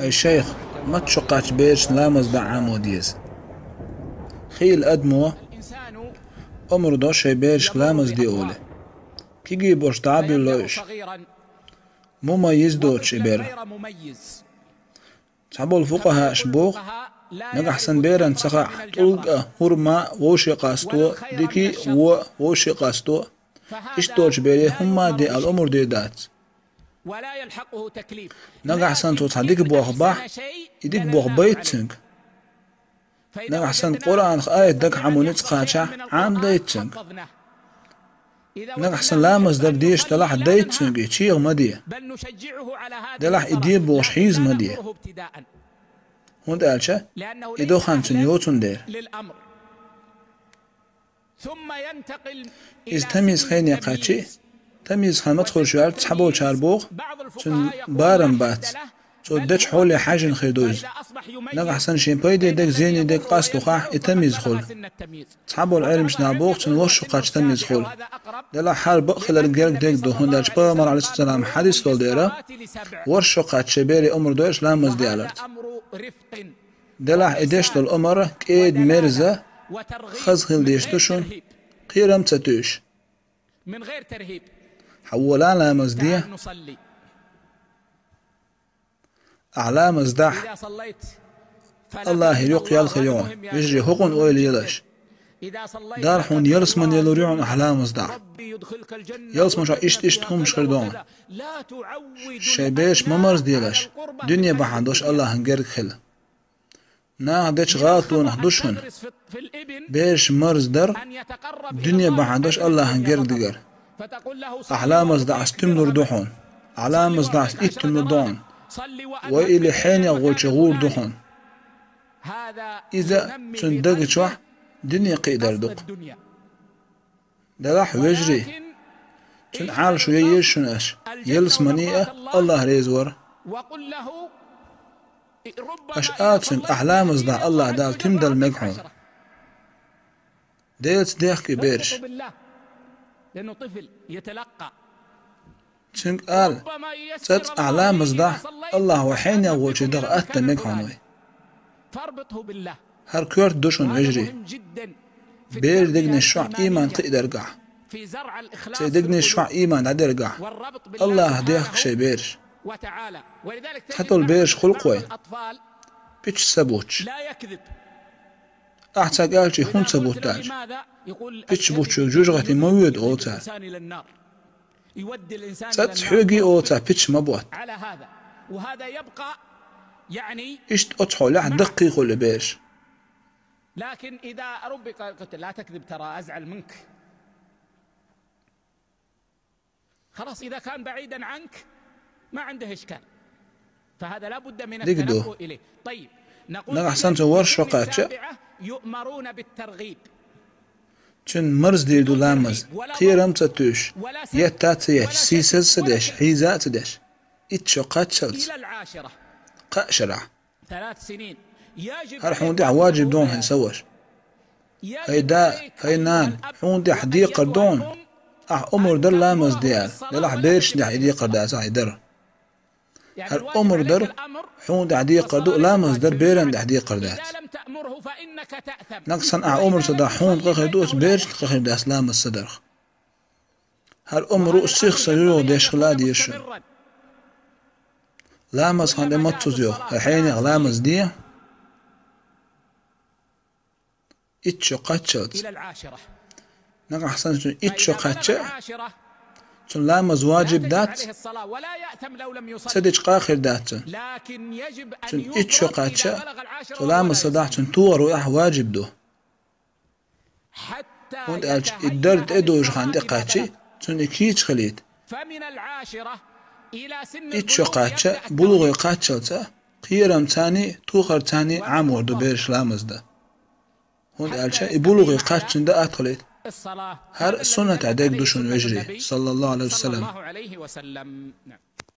أي شيخ ما تشقاش بيش لامز دعامو ديز خيل أدمو أمر دوش بيش لامز دي أولي كيجي بوش تعبي لوش مميز دوش إبير صحابو الفقهاء شبوخ نقحسن بيرن سقع طلق هرما ووشي قاستو ديكي ووشي قاستو إش دوش بيري هما دي الأمر دي دات ولا يلحقه تكليف نقحسن توصديك بوخ باح يديك بوخ بيتسنك نقحسن قرآن آية دك عمونيت قاچا عام ديتسنك نقحسن لامز در ديش تلاح ديتسنك يشيغ مدية دلاح إديب بوش حيز مدية هون دالشا إدو خانسن يوتون دير إز تميز خيني قاچي تميز خان مدخل شوار تحبول شاربوغ تن بارم بات تو دش حولي حاجن خيدوز نقحسن شيمبايدي دك زيني دك قاستو خاح يتميز خول تحبول علم شنابوغ تن وشو قاش تميز خول دلا حال بأخل الرجال ديك دو هون دالش بامر عليه السلام حديث طول ديرا ورشو قاش شبيري أمر دوش لامز ديالرت دلا إديش دول أمر كيد مرزة خزخل ديشتوشون قيرم تتوش من غير ترهيب حولان لامز ديه أعلام مزدح الله يريق يالخيون يجري هقن أويل يلش دار حون يلس من يلوريون أحلام مزدح يلس مش إشت هم شخردون شيبيش ممرز ديلش دنيا بحندوش الله هنجرك خل ناهدش غاطلو نحدوشن بيش مرز در دنيا بحندوش الله هنجرك دقر أحلام مزدح استمنر دوحون أحلام مزدح استمنر دون وإلى حين يغول شغور دخون إذا تندق شوح دنيا قيدر دق دلاح ويجري تنعال شو يشنش يلس منيئة الله ريزور أشآتن أحلام ازدع الله دال تمدل مقحون ديلت ديخ بيرش لأنه طفل يتلقى تنك قال ست أعلام مزدح الله وحين يغول شدغ أتا مقحونوي فاربطه بالله هر كورت دوشون وجري بير دقني الشوع إيمان قيدر قع في زرع الإخلاص سيدقني الشوع إيمان عدر قع الله ديخ شي بيرش وتعالى ولذلك حتى البيرش خلقوين بيش سبوتش لا يكذب أحسا قال شي هون سبوتاج بيش بوتشو جوجغتي مويد أوتا ست حوقي أوتا بيش مبوت على هذا وهذا يبقى يعني إشت أتحو لح دقيق ولا بيش لكن إذا ربك قلت لا تكذب ترى أزعل منك خلاص إذا كان بعيدا عنك ما عنده إشكال فهذا لا بد من التنبؤ إليه طيب نقول أحسنت ورش وقاتش يؤمرون بالترغيب چن مرز ديردو لامز قيرم تتوش يتات يش سيسز سدش حيزات سدش اتشو قاتشلت إلى العاشرة قاشرع 3 سنين يجب هر حوندي عواجب دون هنسوش هاي نان حوندي حديقة دون أمر در لامز ديال للاح بيرش دي حديقة دا ساي در هر أمر در حوندي حديقة دو لامز در بيرن دي حديقة دات نقصن أمر صدا حوند قخر دوس بيرش قخر داس لامز صدرخ هر أمر السيخ سيرو ديش خلاد يشن لامز خان دي مطوزيو حيني لامز دي اتشو قاتشلت إلى العاشرة نقع حسن اتشو قاتش تن لامز واجب دات سدج قاخر دات لكن يجب تن اتشو قاتش تن لامز صداح تن تور ويح واجب دو وند قالش الدرد ادوش خان دي قاتشي تن اكيج خليت فمن العاشرة إلى سن اتشو قاتش بلغي قاتشلتا قيرم تاني توخر تاني عمور دو بيرش لامز ده هون قالش بلغي قاتشن ده اتخليت هر سنة عديك دوشن وجري صلى الله عليه وسلم